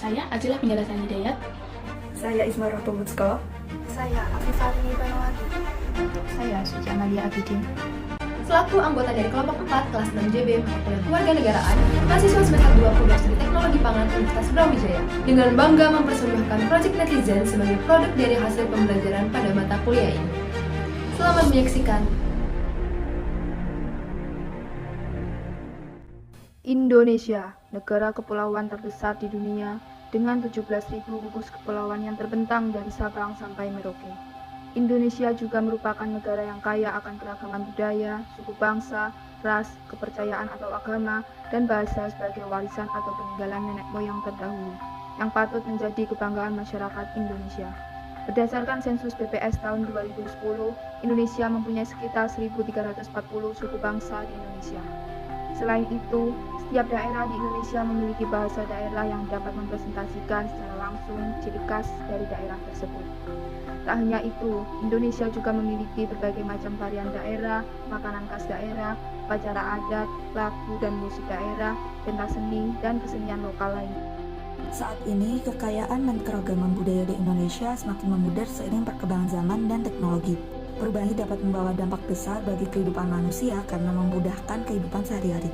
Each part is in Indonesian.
saya Azilah Penjelasan Hidayat. Saya Isma Rahmatullah. Saya Afifani Banawati. Saya Suci Amalia Abidin. Selaku anggota dari kelompok 4 kelas 6 JB mata kuliah Kewarganegaraan, mahasiswa semester 2 Fakultas Teknologi Pangan Universitas Brawijaya dengan bangga mempersembahkan Project Netizen sebagai produk dari hasil pembelajaran pada mata kuliah ini. Selamat menyaksikan. Indonesia, negara kepulauan terbesar di dunia dengan 17.000 gugus kepulauan yang terbentang dari Sabang sampai Merauke. Indonesia juga merupakan negara yang kaya akan keragaman budaya, suku bangsa, ras, kepercayaan atau agama, dan bahasa sebagai warisan atau peninggalan nenek moyang terdahulu, yang patut menjadi kebanggaan masyarakat Indonesia. Berdasarkan sensus BPS tahun 2010, Indonesia mempunyai sekitar 1.340 suku bangsa di Indonesia. Selain itu, setiap daerah di Indonesia memiliki bahasa daerah yang dapat mempresentasikan secara langsung ciri khas dari daerah tersebut. Tak hanya itu, Indonesia juga memiliki berbagai macam varian daerah, makanan khas daerah, upacara adat, lagu dan musik daerah, pentas seni, dan kesenian lokal lain. Saat ini, kekayaan dan keragaman budaya di Indonesia semakin memudar seiring perkembangan zaman dan teknologi. Perubahan ini dapat membawa dampak besar bagi kehidupan manusia karena memudahkan kehidupan sehari-hari.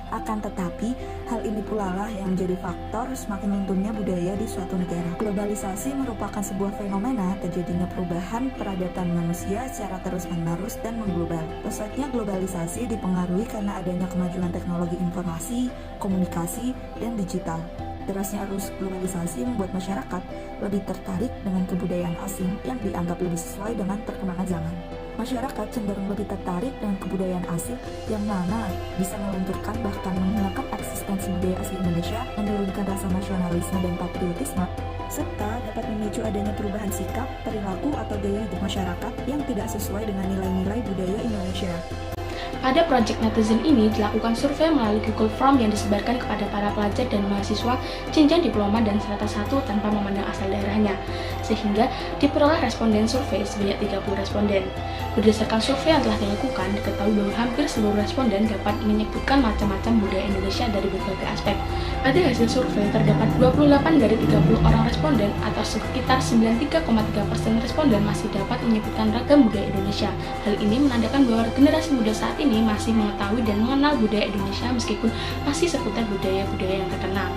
Akan tetapi, hal ini pula lah yang menjadi faktor semakin lunturnya budaya di suatu negara. Globalisasi merupakan sebuah fenomena terjadinya perubahan peradaban manusia secara terus-menerus dan mengglobal. Pesatnya globalisasi dipengaruhi karena adanya kemajuan teknologi informasi, komunikasi, dan digital. Derasnya arus globalisasi membuat masyarakat lebih tertarik dengan kebudayaan asing yang dianggap lebih sesuai dengan perkembangan zaman. Masyarakat cenderung lebih tertarik dengan kebudayaan asing yang mana bisa melunturkan bahkan menghilangkan eksistensi budaya asli Indonesia, menurunkan rasa nasionalisme dan patriotisme, serta dapat memicu adanya perubahan sikap, perilaku atau gaya hidup masyarakat yang tidak sesuai dengan nilai-nilai budaya Indonesia. Pada Project Netizen ini dilakukan survei melalui Google Form yang disebarkan kepada para pelajar dan mahasiswa jenjang diploma dan strata 1 tanpa memandang asal daerahnya, sehingga diperoleh responden survei sebanyak 30 responden. Berdasarkan survei yang telah dilakukan, diketahui bahwa hampir seluruh responden dapat menyebutkan macam-macam budaya Indonesia dari berbagai aspek. Pada hasil survei, terdapat 28 dari 30 orang responden atau sekitar 93,3% responden masih dapat menyebutkan ragam budaya Indonesia. Hal ini menandakan bahwa generasi muda saat ini masih mengetahui dan mengenal budaya Indonesia meskipun masih seputar budaya-budaya yang terkenal.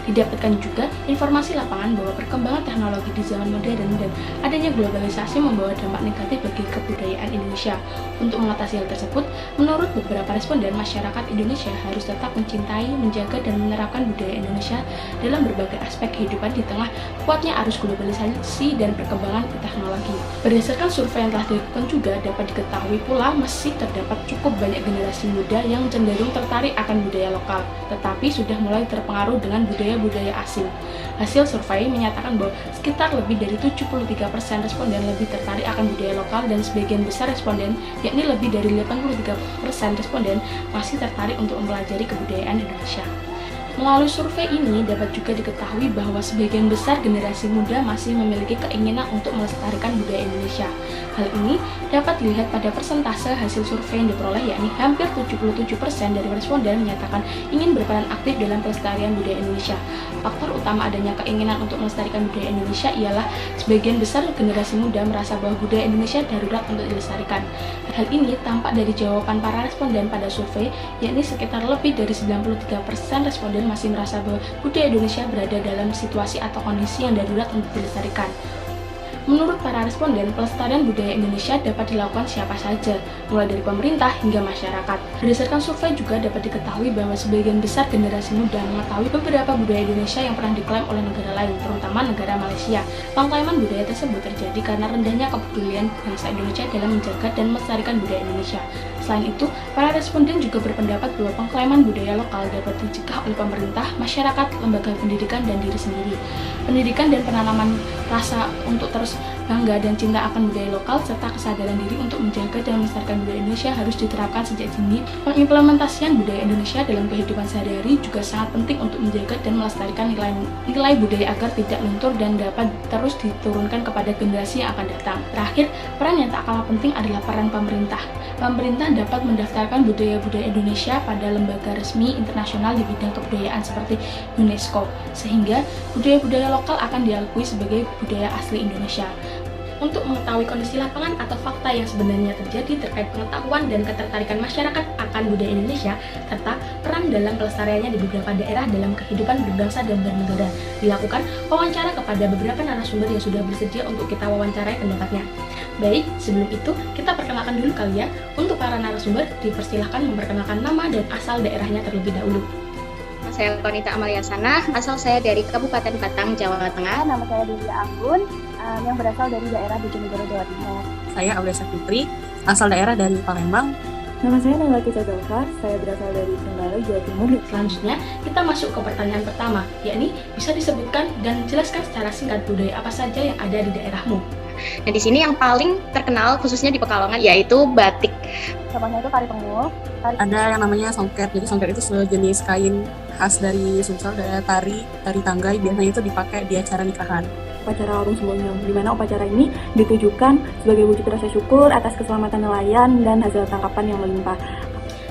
Didapatkan juga informasi lapangan bahwa perkembangan teknologi di zaman modern dan adanya globalisasi membawa dampak negatif bagi kebudayaan Indonesia. Untuk mengatasi hal tersebut, menurut beberapa responden, masyarakat Indonesia harus tetap mencintai, menjaga, dan menerapkan budaya Indonesia dalam berbagai aspek kehidupan di tengah kuatnya arus globalisasi dan perkembangan teknologi. Berdasarkan survei yang telah dilakukan juga, dapat diketahui pula masih terdapat cukup banyak generasi muda yang cenderung tertarik akan budaya lokal, tetapi sudah mulai terpengaruh dengan budaya asing. Hasil survei menyatakan bahwa sekitar lebih dari 73% responden lebih tertarik akan budaya lokal dan sebagian besar responden, yakni lebih dari 83% responden, masih tertarik untuk mempelajari kebudayaan Indonesia. Melalui survei ini dapat juga diketahui bahwa sebagian besar generasi muda masih memiliki keinginan untuk melestarikan budaya Indonesia. Hal ini dapat dilihat pada persentase hasil survei yang diperoleh, yakni hampir 77% dari responden menyatakan ingin berperan aktif dalam pelestarian budaya Indonesia. Faktor utama adanya keinginan untuk melestarikan budaya Indonesia ialah sebagian besar generasi muda merasa bahwa budaya Indonesia darurat untuk dilestarikan. Hal ini tampak dari jawaban para responden pada survei, yakni sekitar lebih dari 93% responden masih merasa bahwa budaya Indonesia berada dalam situasi atau kondisi yang darurat untuk dilestarikan. Menurut para responden, pelestarian budaya Indonesia dapat dilakukan siapa saja, mulai dari pemerintah hingga masyarakat. Berdasarkan survei juga dapat diketahui bahwa sebagian besar generasi muda mengetahui beberapa budaya Indonesia yang pernah diklaim oleh negara lain, terutama negara Malaysia. Pengklaiman budaya tersebut terjadi karena rendahnya kepedulian bangsa Indonesia dalam menjaga dan melestarikan budaya Indonesia. Selain itu, para responden juga berpendapat bahwa pengklaiman budaya lokal dapat dicegah oleh pemerintah, masyarakat, lembaga pendidikan, dan diri sendiri. Pendidikan dan penanaman rasa untuk terus Bangga dan cinta akan budaya lokal serta kesadaran diri untuk menjaga dan melestarikan budaya Indonesia harus diterapkan sejak dini. Pengimplementasian budaya Indonesia dalam kehidupan sehari-hari juga sangat penting untuk menjaga dan melestarikan nilai budaya agar tidak luntur dan dapat terus diturunkan kepada generasi yang akan datang. Terakhir, peran yang tak kalah penting adalah peran pemerintah. Pemerintah dapat mendaftarkan budaya-budaya Indonesia pada lembaga resmi internasional di bidang kebudayaan seperti UNESCO, sehingga budaya-budaya lokal akan diakui sebagai budaya asli Indonesia. Untuk mengetahui kondisi lapangan atau fakta yang sebenarnya terjadi terkait pengetahuan dan ketertarikan masyarakat akan budaya Indonesia, serta peran dalam pelestariannya di beberapa daerah dalam kehidupan berbangsa dan bernegara, dilakukan wawancara kepada beberapa narasumber yang sudah bersedia untuk kita wawancarai pendapatnya. Baik, sebelum itu kita perkenalkan dulu kali ya. Untuk para narasumber, dipersilahkan memperkenalkan nama dan asal daerahnya terlebih dahulu. Saya Konita Amaliasana, asal saya dari Kabupaten Batang, Jawa Tengah. Nama saya Dewi Anggun, yang berasal dari daerah Bojonegoro, Jawa Timur. Saya Aulia Saputri, asal daerah dari Palembang. Nama saya Nela Kisah Delvar, saya berasal dari Trenggalek, Jawa Timur. Selanjutnya, kita masuk ke pertanyaan pertama, yakni bisa disebutkan dan jelaskan secara singkat budaya apa saja yang ada di daerahmu. Nah, di sini yang paling terkenal khususnya di Pekalongan yaitu batik. Contohnya itu tari tenggul. Ada yang namanya songket, jadi songket itu sejenis kain khas dari Sumsel, dari tari tanggai, biasanya itu dipakai di acara nikahan. Upacara Orung Sembonyong, di mana upacara ini ditujukan sebagai wujud rasa syukur atas keselamatan nelayan dan hasil tangkapan yang melimpah.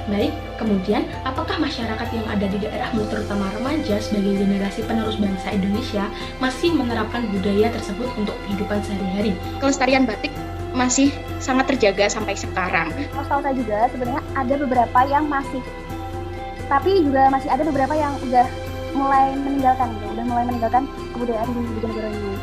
Baik, kemudian apakah masyarakat yang ada di daerahmu, terutama remaja sebagai generasi penerus bangsa Indonesia, masih menerapkan budaya tersebut untuk kehidupan sehari-hari? Kelestarian batik masih sangat terjaga sampai sekarang. Setahu saya juga sebenarnya ada beberapa yang masih, tapi juga masih ada beberapa yang udah mulai meninggalkan kebudayaan di Bojonegoro ini.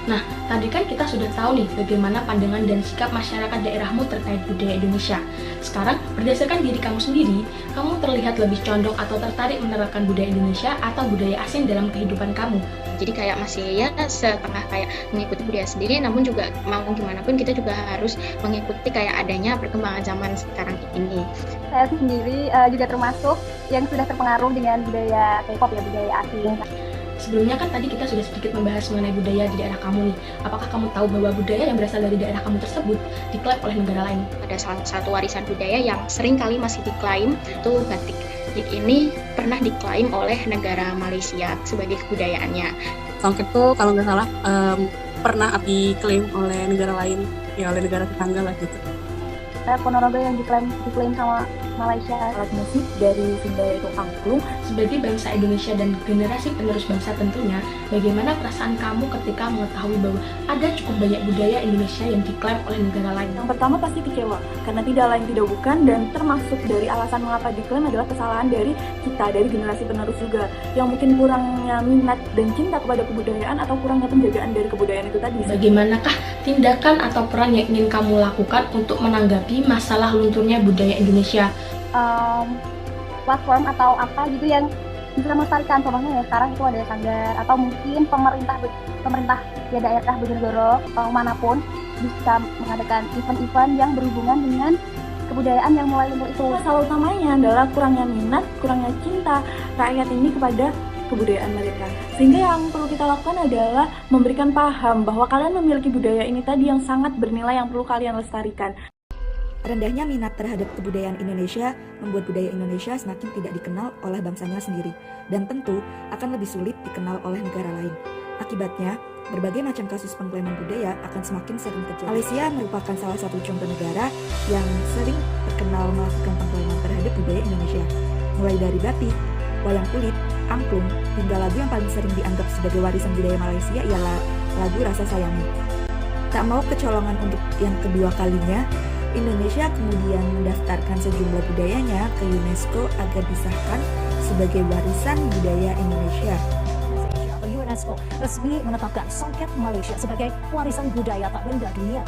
Nah, tadi kan kita sudah tahu nih bagaimana pandangan dan sikap masyarakat daerahmu terkait budaya Indonesia. Sekarang, berdasarkan diri kamu sendiri, kamu terlihat lebih condong atau tertarik menerapkan budaya Indonesia atau budaya asing dalam kehidupan kamu? Jadi kayak masih ya setengah kayak mengikuti budaya sendiri, namun juga mau gimana pun kita juga harus mengikuti kayak adanya perkembangan zaman sekarang ini. Saya sendiri juga termasuk yang sudah terpengaruh dengan budaya K-pop ya, budaya asing. Sebelumnya kan tadi kita sudah sedikit membahas mengenai budaya di daerah kamu nih. Apakah kamu tahu bahwa budaya yang berasal dari daerah kamu tersebut diklaim oleh negara lain? Ada salah satu warisan budaya yang sering kali masih diklaim, itu batik. Ini pernah diklaim oleh negara Malaysia sebagai kebudayaannya. Songket itu kalau nggak salah pernah diklaim oleh negara lain, ya oleh negara tetangga lah gitu. Ponorogo yang diklaim sama Malaysia. Alat musik dari Sunda yaitu angklung. Sebagai bangsa Indonesia dan generasi penerus bangsa tentunya, bagaimana perasaan kamu ketika mengetahui bahwa ada cukup banyak budaya Indonesia yang diklaim oleh negara lain? Yang pertama pasti kecewa, karena tidak lain tidak bukan, dan termasuk dari alasan mengapa diklaim adalah kesalahan dari kita, dari generasi penerus juga, yang mungkin kurangnya minat dan cinta kepada kebudayaan atau kurangnya penjagaan dari kebudayaan itu tadi. Bagaimanakah tindakan atau peran yang ingin kamu lakukan untuk menanggapi masalah lunturnya budaya Indonesia? Platform atau apa gitu yang bisa melestarikan, contohnya ya sekarang itu ada sanggar atau mungkin pemerintah ya daerah Bojonegoro atau manapun bisa mengadakan event-event yang berhubungan dengan kebudayaan yang mulai luntur itu. Masalah utamanya adalah kurangnya minat, kurangnya cinta rakyat ini kepada kebudayaan mereka. Sehingga yang perlu kita lakukan adalah memberikan paham bahwa kalian memiliki budaya ini tadi yang sangat bernilai yang perlu kalian lestarikan. Rendahnya minat terhadap kebudayaan Indonesia membuat budaya Indonesia semakin tidak dikenal oleh bangsanya sendiri dan tentu akan lebih sulit dikenal oleh negara lain. Akibatnya, berbagai macam kasus pengklaiman budaya akan semakin sering terjadi. Malaysia merupakan salah satu contoh negara yang sering terkenal melakukan pengklaiman terhadap budaya Indonesia. Mulai dari batik, wayang kulit, angklung, hingga lagu yang paling sering dianggap sebagai warisan budaya Malaysia ialah lagu Rasa Sayangmu. Tak mau kecolongan untuk yang kedua kalinya, Indonesia kemudian mendaftarkan sejumlah budayanya ke UNESCO agar disahkan sebagai warisan budaya Indonesia. UNESCO resmi menetapkan songket Malaysia sebagai warisan budaya tak benda dunia.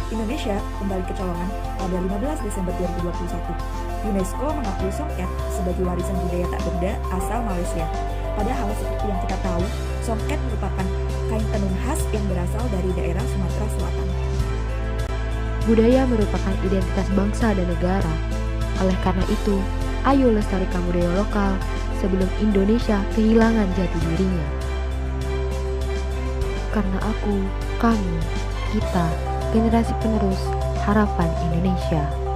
Indonesia kembali kecolongan pada 15 Desember 2021. UNESCO mengakui songket sebagai warisan budaya tak benda asal Malaysia. Padahal seperti yang kita tahu, songket merupakan kain tenun khas yang berasal dari daerah Sumatera Selatan. Budaya merupakan identitas bangsa dan negara. Oleh karena itu, ayo lestarikan budaya lokal sebelum Indonesia kehilangan jati dirinya. Karena aku Kami, kita, generasi penerus harapan Indonesia.